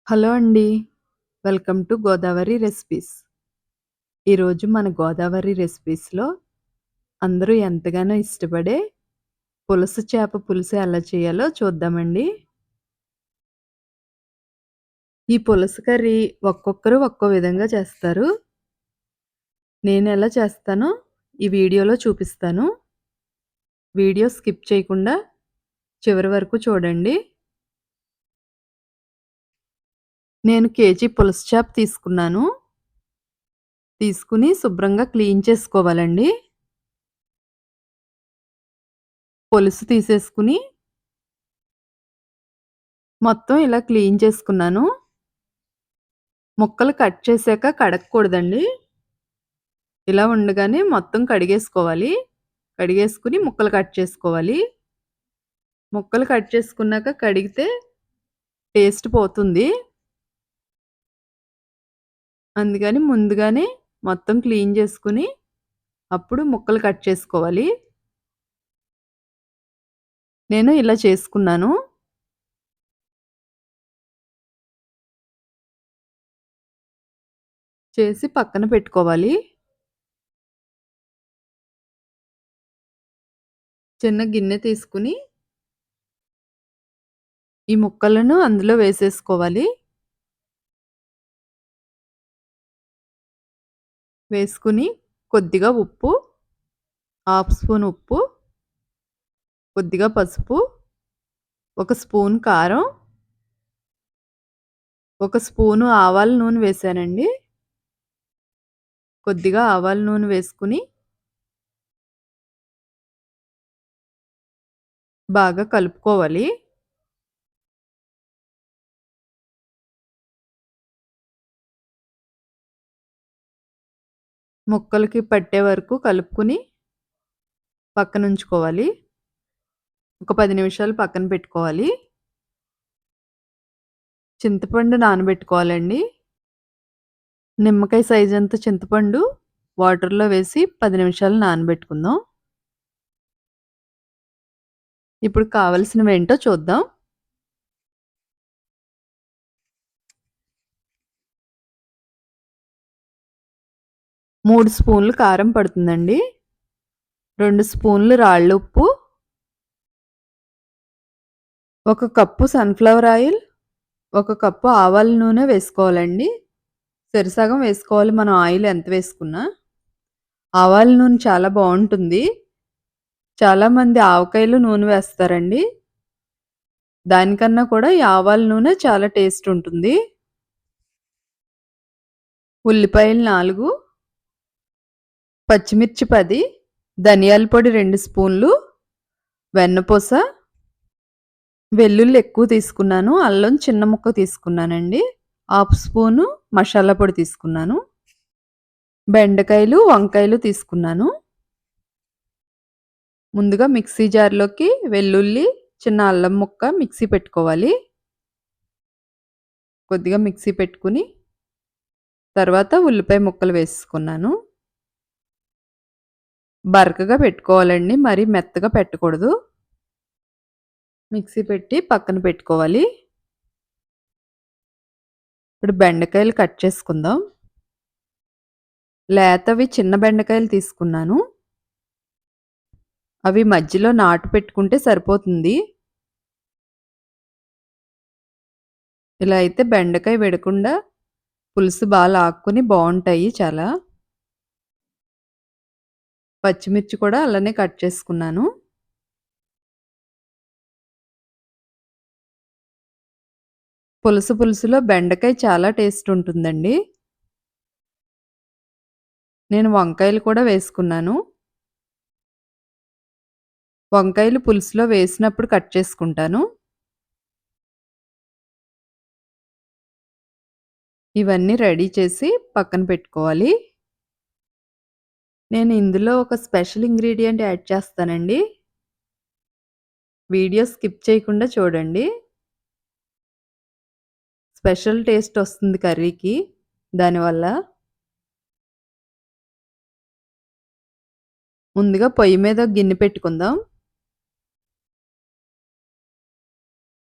Hello అండి. Welcome to Godavari recipes. ఈరోజు మన గోదావరి రెసిపీస్‌లో అందరూ ఎంతగానో ఇష్టపడే పులస చేప పులుసు ఎలా చేయాలో చూద్దామండి. ఈ పులస కర్రీ ఒక్కొక్కరు ఒక్కో విధంగా చేస్తారు. నేనెలా చేస్తానో ఈ వీడియోలో చూపిస్తాను. వీడియో స్కిప్ చేయకుండా చివరి వరకు చూడండి. నేను కేజీ పులస చేప తీసుకున్నాను. తీసుకొని శుభ్రంగా క్లీన్ చేసుకోవాలండి. పులుసు తీసేసుకొని మొత్తం ఇలా క్లీన్ చేసుకున్నాను. ముక్కలు కట్ చేశాక కడగకూడదండి. ఇలా ఉండగానే మొత్తం కడిగేసుకోవాలి. కడిగేసుకొని ముక్కలు కట్ చేసుకోవాలి. ముక్కలు కట్ చేసుకున్నాక కడిగితే టేస్ట్ పోతుంది. అందుకని ముందుగానే మొత్తం క్లీన్ చేసుకొని అప్పుడు ముక్కలు కట్ చేసుకోవాలి. నేను ఇలా చేసుకున్నాను. చేసి పక్కన పెట్టుకోవాలి. చిన్న గిన్నె తీసుకొని ఈ ముక్కలను అందులో వేసేసుకోవాలి. వేసుకొని కొద్దిగా ఉప్పు, హాఫ్ స్పూన్ ఉప్పు, కొద్దిగా పసుపు, ఒక స్పూన్ కారం, ఒక స్పూను ఆవాల నూనె వేశానండి. కొద్దిగా ఆవాల నూనె వేసుకొని బాగా కలుపుకోవాలి. ముక్కలకి పట్టే వరకు కలుపుకొని పక్కనుంచుకోవాలి. ఒక 10 నిమిషాలు పక్కన పెట్టుకోవాలి. చింతపండు నానబెట్టుకోవాలండి. నిమ్మకాయ సైజంత చింతపండు వాటర్‌లో వేసి 10 నిమిషాలు నానబెట్టుకుందాం. ఇప్పుడు కావాల్సినవేంటో చూద్దాం. 3 స్పూన్లు కారం పడుతుందండి. 2 స్పూన్లు రాళ్ళుప్పు, 1 కప్పు సన్‌ఫ్లవర్ ఆయిల్, 1 కప్పు ఆవాల నూనె వేసుకోవాలండి. సగం వేసుకోవాలి మనం ఆయిల్ ఎంత వేసుకున్నా. ఆవాల నూనె చాలా బావుంటుంది. చాలామంది ఆవకాయలో నూనె వేస్తారండి. దానికన్నా కూడా ఈ ఆవాల నూనె చాలా టేస్ట్ ఉంటుంది. ఉల్లిపాయలు 4, పచ్చిమిర్చి 10, ధనియాల పొడి 2 స్పూన్లు, వెన్నపూస, వెల్లుల్లి ఎక్కువ తీసుకున్నాను. అల్లం చిన్న ముక్క తీసుకున్నానండి. హాఫ్ స్పూను మసాలా పొడి తీసుకున్నాను. బెండకాయలు, వంకాయలు తీసుకున్నాను. ముందుగా మిక్సీ జార్‌లోకి వెల్లుల్లి, చిన్న అల్లం ముక్క మిక్సీ పెట్టుకోవాలి. కొద్దిగా మిక్సీ పెట్టుకొని తర్వాత ఉల్లిపాయ ముక్కలు వేసుకున్నాను. బరకగా పెట్టుకోవాలండి. మరీ మెత్తగా పెట్టకూడదు. మిక్సీ పెట్టి పక్కన పెట్టుకోవాలి. ఇప్పుడు బెండకాయలు కట్ చేసుకుందాం. లేతవి చిన్న బెండకాయలు తీసుకున్నాను. అవి మధ్యలో నాటు పెట్టుకుంటే సరిపోతుంది. ఇలా అయితే బెండకాయ విడకుండా పులుసు లాక్కుని బావుంటాయి చాలా. పచ్చిమిర్చి కూడా అలానే కట్ చేసుకున్నాను. పులుసులో బెండకాయ చాలా టేస్ట్ ఉంటుందండి. నేను వంకాయలు కూడా వేసుకున్నాను. వంకాయలు పులుసులో వేసినప్పుడు కట్ చేసుకుంటాను. ఇవన్నీ రెడీ చేసి పక్కన పెట్టుకోవాలి. నేను ఇందులో ఒక స్పెషల్ ఇంగ్రీడియెంట్ యాడ్ చేస్తానండి. వీడియో స్కిప్ చేయకుండా చూడండి. స్పెషల్ టేస్ట్ వస్తుంది కర్రీకి దానివల్ల. ముందుగా పొయ్యి మీద గిన్నె పెట్టుకుందాం.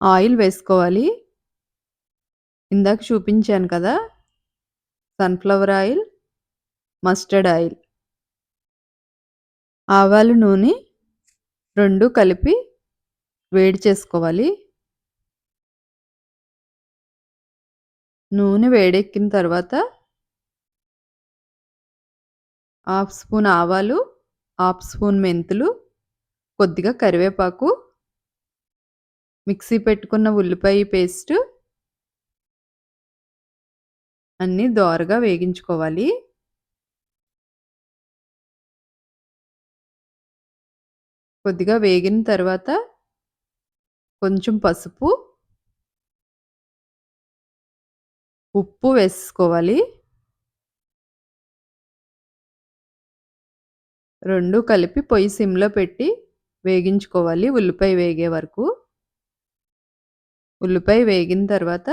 ఆయిల్ వేసుకోవాలి. ఇందాక చూపించాను కదా! సన్‌ఫ్లవర్ ఆయిల్, మస్టర్డ్ ఆయిల్, ఆవాలు నూనె 2 కలిపి వేడి చేసుకోవాలి. నూనె వేడెక్కిన తర్వాత హాఫ్ స్పూన్ ఆవాలు, హాఫ్ స్పూన్ మెంతులు, కొద్దిగా కరివేపాకు, మిక్సీ పెట్టుకున్న ఉల్లిపాయ పేస్టు అన్నీ దోరగా వేగించుకోవాలి. కొద్దిగా వేగిన తర్వాత కొంచెం పసుపు, ఉప్పు వేసేసుకోవాలి. 2 కలిపి పొయ్యి సిమ్‌లో పెట్టి వేగించుకోవాలి ఉల్లిపాయ వేగే వరకు. ఉల్లిపాయ వేగిన తర్వాత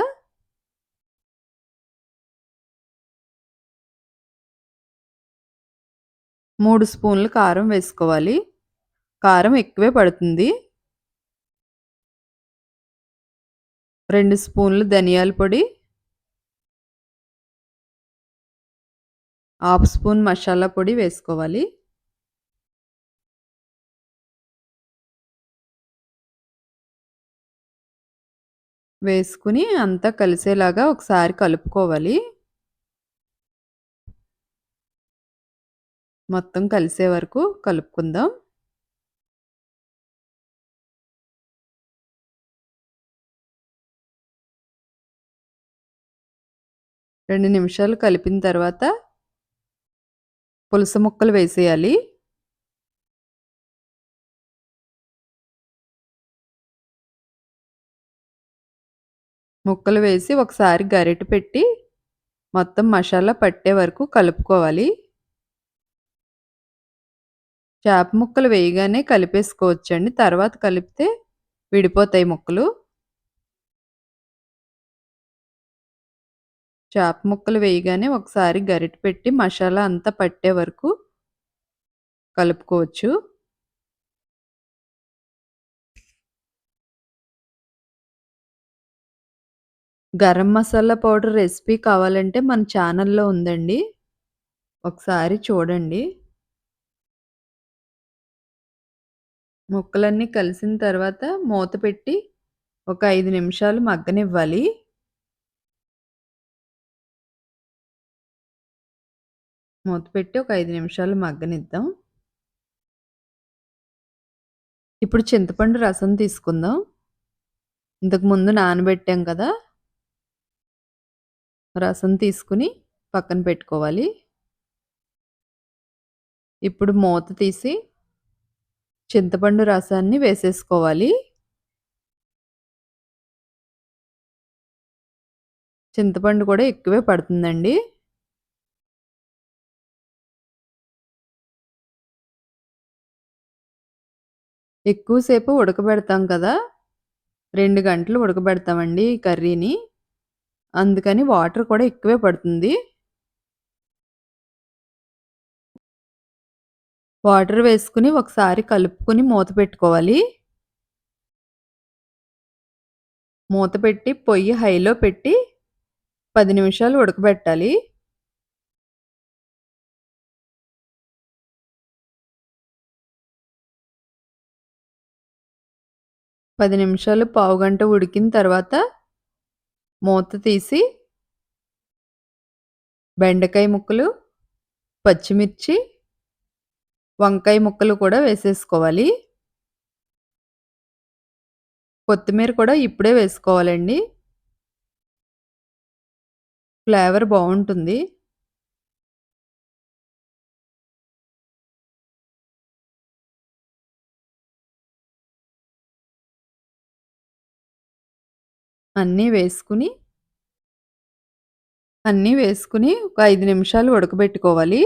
3 స్పూన్లు కారం వేసుకోవాలి. కారం ఎక్కువే పడుతుంది. 2 స్పూన్లు ధనియాల పొడి, హాఫ్ స్పూన్ మసాలా పొడి వేసుకోవాలి. వేసుకొని అంతా కలిసేలాగా ఒకసారి కలుపుకోవాలి. మొత్తం కలిసే వరకు కలుపుకుందాం. 2 నిమిషాలు కలిపిన తర్వాత పులస ముక్కలు వేసేయాలి. ముక్కలు వేసి ఒకసారి గరిటె పెట్టి మొత్తం మసాలా పట్టే వరకు కలుపుకోవాలి. చేప ముక్కలు వేయగానే కలిపేసుకోవచ్చండి. తర్వాత కలిపితే విడిపోతాయి ముక్కలు. చేప ముక్కలు వేయగానే ఒకసారి గరిటె పెట్టి మసాలా అంతా పట్టే వరకు కలుపుకోవచ్చు. గరం మసాలా పౌడర్ రెసిపీ కావాలంటే మన ఛానల్‌లో ఉందండి. ఒకసారి చూడండి. ముక్కలన్నీ కలిసిన తర్వాత మూత పెట్టి ఒక 5 నిమిషాలు మగ్గనివ్వాలి. మూత పెట్టి ఒక 5 నిమిషాలు మగ్గనిద్దాం. ఇప్పుడు చింతపండు రసం తీసుకుందాం. ఇంతకు ముందు నానబెట్టాం కదా! రసం తీసుకొని పక్కన పెట్టుకోవాలి. ఇప్పుడు మూత తీసి చింతపండు రసాన్ని వేసేసుకోవాలి. చింతపండు కూడా ఎక్కువే పడుతుందండి. ఎక్కువ సేపు ఉడకబెడతాం కదా! 2 గంటలు ఉడకబెడతామండి ఈ కర్రీని. అందుకని వాటర్ కూడా ఎక్కువే పడుతుంది. వాటర్ వేసుకొని ఒకసారి కలుపుకొని మూత పెట్టుకోవాలి. మూత పెట్టి పొయ్యి హైలో పెట్టి 10 నిమిషాలు ఉడకబెట్టాలి. 10 నిమిషాలు పావుగంట ఉడికిన తర్వాత మూత తీసి బెండకాయ ముక్కలు, పచ్చిమిర్చి, వంకాయ ముక్కలు కూడా వేసేసుకోవాలి. కొత్తిమీర కూడా ఇప్పుడే వేసుకోవాలండి. ఫ్లేవర్ బావుంటుంది. అన్నీ వేసుకొని ఒక 5 నిమిషాలు ఉడకబెట్టుకోవాలి.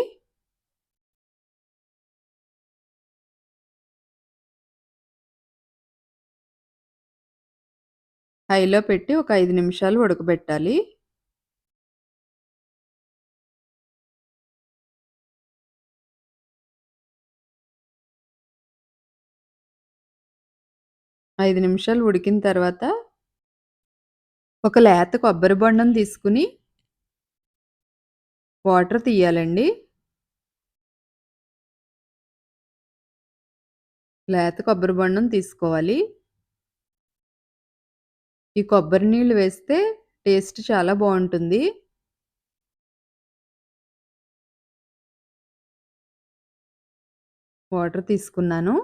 హైలో పెట్టి ఒక 5 నిమిషాలు ఉడకబెట్టాలి. 5 నిమిషాలు ఉడికిన తర్వాత ఒక లేత కొబ్బరి బొండం తీసుకొని వాటర్ తీయాలండి. లేత కొబ్బరి బొండం తీసుకోవాలి. ఈ కొబ్బరి నీళ్ళు వేస్తే టేస్ట్ చాలా బావుంటుంది. వాటర్ తీసుకున్నాను.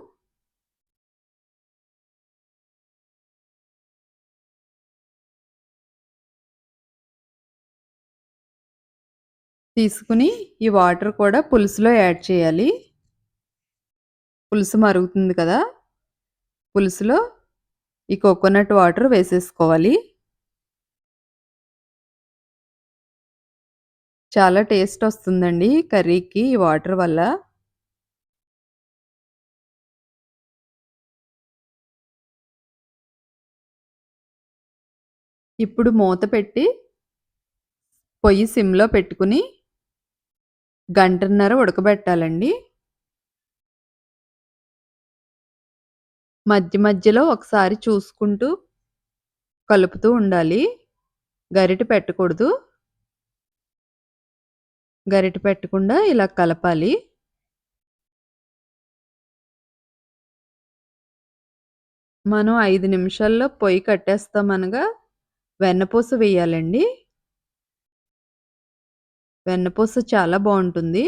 తీసుకొని ఈ వాటర్ కూడా పులుసులో యాడ్ చేయాలి. పులుసు మరుగుతుంది కదా! పులుసులో ఈ కోకోనట్ వాటర్ వేసేసుకోవాలి. చాలా టేస్ట్ వస్తుందండి కర్రీకి ఈ వాటర్ వల్ల. ఇప్పుడు మూత పెట్టి పొయ్యి సిమ్‌లో పెట్టుకొని గంటన్నర ఉడకబెట్టాలండి. మధ్య మధ్యలో ఒకసారి చూసుకుంటూ కలుపుతూ ఉండాలి. గరిటె పెట్టకూడదు. గరిటె పెట్టకుండా ఇలా కలపాలి. మనం 5 నిమిషాల్లో పొయ్యి కట్టేస్తామనగా వెన్నపూస వేయాలండి. వెన్నపూస చాలా బావుంటుంది.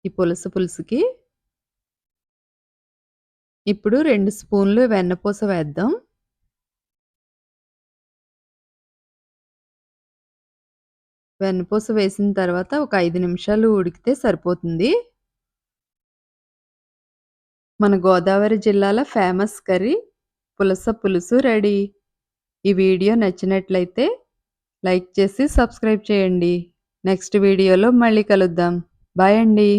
ఈ పులుసుకి. ఇప్పుడు 2 స్పూన్లు వెన్నపూస వేద్దాం. వెన్నపూస వేసిన తర్వాత ఒక 5 నిమిషాలు ఉడికితే సరిపోతుంది. మన గోదావరి జిల్లాల ఫేమస్ కర్రీ పులుసు రెడీ. ఈ వీడియో నచ్చినట్లయితే లైక్ చేసి సబ్స్క్రైబ్ చేయండి. నెక్స్ట్ వీడియోలో మళ్ళీ కలుద్దాం. బాయ్ అండి.